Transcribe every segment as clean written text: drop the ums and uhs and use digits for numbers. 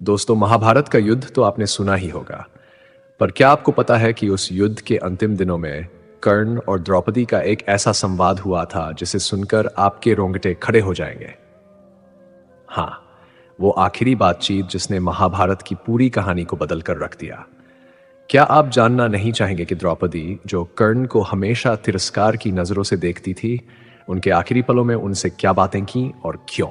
दोस्तों, महाभारत का युद्ध तो आपने सुना ही होगा। पर क्या आपको पता है कि उस युद्ध के अंतिम दिनों में कर्ण और द्रौपदी का एक ऐसा संवाद हुआ था जिसे सुनकर आपके रोंगटे खड़े हो जाएंगे। हाँ, वो आखिरी बातचीत जिसने महाभारत की पूरी कहानी को बदल कर रख दिया। क्या आप जानना नहीं चाहेंगे कि द्रौपदी, जो कर्ण को हमेशा तिरस्कार की नजरों से देखती थी, उनके आखिरी पलों में उनसे क्या बातें की और क्यों?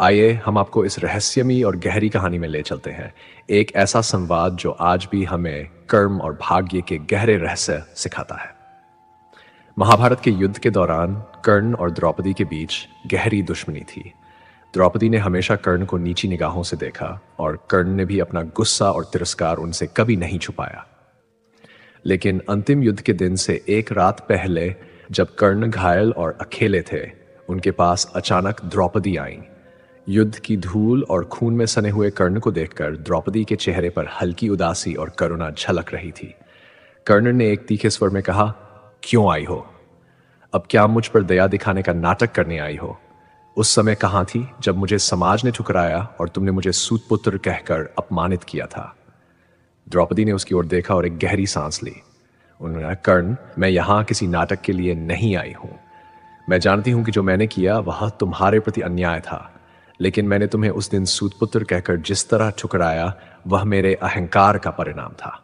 आइए हम आपको इस रहस्यमयी और गहरी कहानी में ले चलते हैं। एक ऐसा संवाद जो आज भी हमें कर्म और भाग्य के गहरे रहस्य सिखाता है। महाभारत के युद्ध के दौरान कर्ण और द्रौपदी के बीच गहरी दुश्मनी थी। द्रौपदी ने हमेशा कर्ण को नीची निगाहों से देखा और कर्ण ने भी अपना गुस्सा और तिरस्कार उनसे कभी नहीं छुपाया। लेकिन अंतिम युद्ध के दिन से एक रात पहले, जब कर्ण घायल और अकेले थे, उनके पास अचानक द्रौपदी आई। युद्ध की धूल और खून में सने हुए कर्ण को देखकर द्रौपदी के चेहरे पर हल्की उदासी और करुणा झलक रही थी। कर्ण ने एक तीखे स्वर में कहा, क्यों आई हो? अब क्या मुझ पर दया दिखाने का नाटक करने आई हो? उस समय कहां थी जब मुझे समाज ने ठुकराया और तुमने मुझे सूतपुत्र कहकर अपमानित किया था? द्रौपदी ने उसकी ओर देखा और एक गहरी सांस ली। उन्होंने कहा, कर्ण, मैं यहां किसी नाटक के लिए नहीं आई हूं। मैं जानती हूं कि जो मैंने किया वह तुम्हारे प्रति अन्याय था, लेकिन मैंने तुम्हें उस दिन सूतपुत्र कहकर जिस तरह ठुकराया, वह मेरे अहंकार का परिणाम था।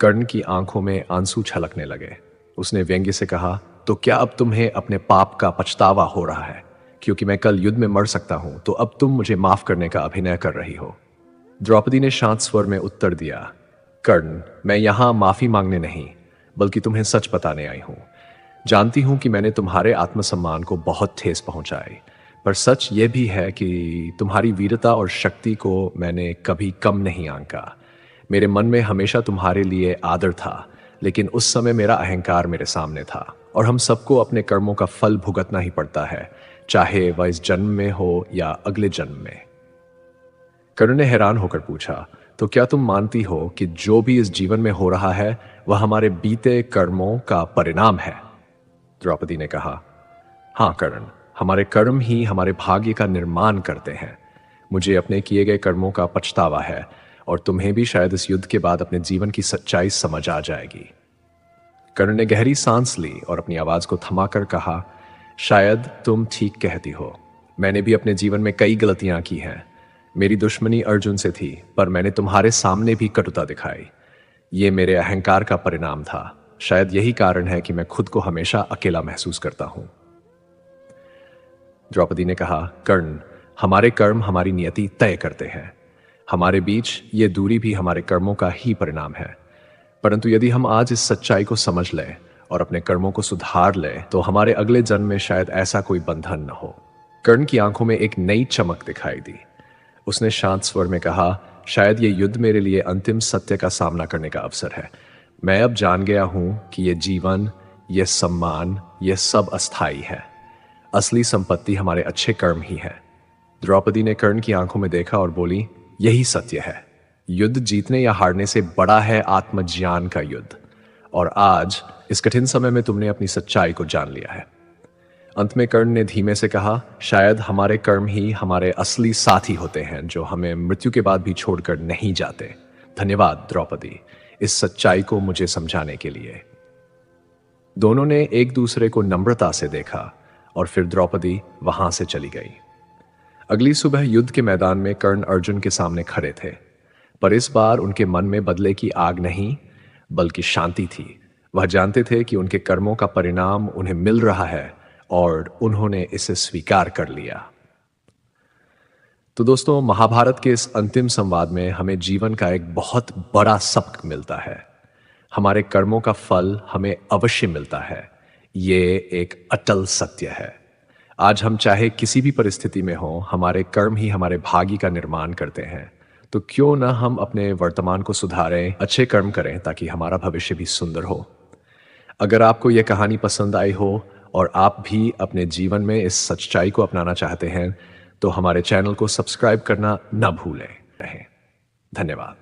कर्ण की आंखों में आंसू छलकने लगे। उसने व्यंग्य से कहा, तो क्या अब तुम्हें अपने पाप का पछतावा हो रहा है? क्योंकि मैं कल युद्ध में मर सकता हूं, तो अब तुम मुझे माफ करने का अभिनय कर रही हो। द्रौपदी ने शांत स्वर में उत्तर दिया, कर्ण, मैं यहां माफी मांगने नहीं, बल्कि तुम्हें सच बताने आई हूं। जानती हूं कि मैंने तुम्हारे आत्मसम्मान को बहुत ठेस पहुंचाई, पर सच यह भी है कि तुम्हारी वीरता और शक्ति को मैंने कभी कम नहीं आंका। मेरे मन में हमेशा तुम्हारे लिए आदर था, लेकिन उस समय मेरा अहंकार मेरे सामने था, और हम सबको अपने कर्मों का फल भुगतना ही पड़ता है, चाहे वह इस जन्म में हो या अगले जन्म में। कर्ण ने हैरान होकर पूछा, तो क्या तुम मानती हो कि जो भी इस जीवन में हो रहा है वह हमारे बीते कर्मों का परिणाम है? द्रौपदी ने कहा, हाँ कर्ण, हमारे कर्म ही हमारे भाग्य का निर्माण करते हैं। मुझे अपने किए गए कर्मों का पछतावा है, और तुम्हें भी शायद इस युद्ध के बाद अपने जीवन की सच्चाई समझ आ जाएगी। कर्ण ने गहरी सांस ली और अपनी आवाज को थमाकर कहा, शायद तुम ठीक कहती हो। मैंने भी अपने जीवन में कई गलतियां की हैं। मेरी दुश्मनी अर्जुन से थी, पर मैंने तुम्हारे सामने भी कटुता दिखाई। ये मेरे अहंकार का परिणाम था। शायद यही कारण है कि मैं खुद को हमेशा अकेला महसूस करता हूं। द्रौपदी ने कहा, कर्ण, हमारे कर्म हमारी नियति तय करते हैं। हमारे बीच ये दूरी भी हमारे कर्मों का ही परिणाम है। परंतु यदि हम आज इस सच्चाई को समझ लें और अपने कर्मों को सुधार लें, तो हमारे अगले जन्म में शायद ऐसा कोई बंधन न हो। कर्ण की आंखों में एक नई चमक दिखाई दी। उसने शांत स्वर में कहा, शायद ये युद्ध मेरे लिए अंतिम सत्य का सामना करने का अवसर है। मैं अब जान गया हूं कि ये जीवन, ये सम्मान, ये सब अस्थाई है। असली संपत्ति हमारे अच्छे कर्म ही है। द्रौपदी ने कर्ण की आंखों में देखा और बोली, यही सत्य है। युद्ध जीतने या हारने से बड़ा है आत्मज्ञान का युद्ध, और आज इस कठिन समय में तुमने अपनी सच्चाई को जान लिया है। अंत में कर्ण ने धीमे से कहा, शायद हमारे कर्म ही हमारे असली साथी होते हैं, जो हमें मृत्यु के बाद भी छोड़कर नहीं जाते। धन्यवाद द्रौपदी, इस सच्चाई को मुझे समझाने के लिए। दोनों ने एक दूसरे को नम्रता से देखा और फिर द्रौपदी वहां से चली गई। अगली सुबह युद्ध के मैदान में कर्ण अर्जुन के सामने खड़े थे, पर इस बार उनके मन में बदले की आग नहीं, बल्कि शांति थी। वह जानते थे कि उनके कर्मों का परिणाम उन्हें मिल रहा है, और उन्होंने इसे स्वीकार कर लिया। तो दोस्तों, महाभारत के इस अंतिम संवाद में हमें जीवन का एक बहुत बड़ा सबक मिलता है। हमारे कर्मों का फल हमें अवश्य मिलता है। ये एक अटल सत्य है। आज हम चाहे किसी भी परिस्थिति में हो, हमारे कर्म ही हमारे भाग्य का निर्माण करते हैं। तो क्यों ना हम अपने वर्तमान को सुधारें, अच्छे कर्म करें, ताकि हमारा भविष्य भी सुंदर हो। अगर आपको यह कहानी पसंद आई हो और आप भी अपने जीवन में इस सच्चाई को अपनाना चाहते हैं, तो हमारे चैनल को सब्सक्राइब करना न भूलें। धन्यवाद।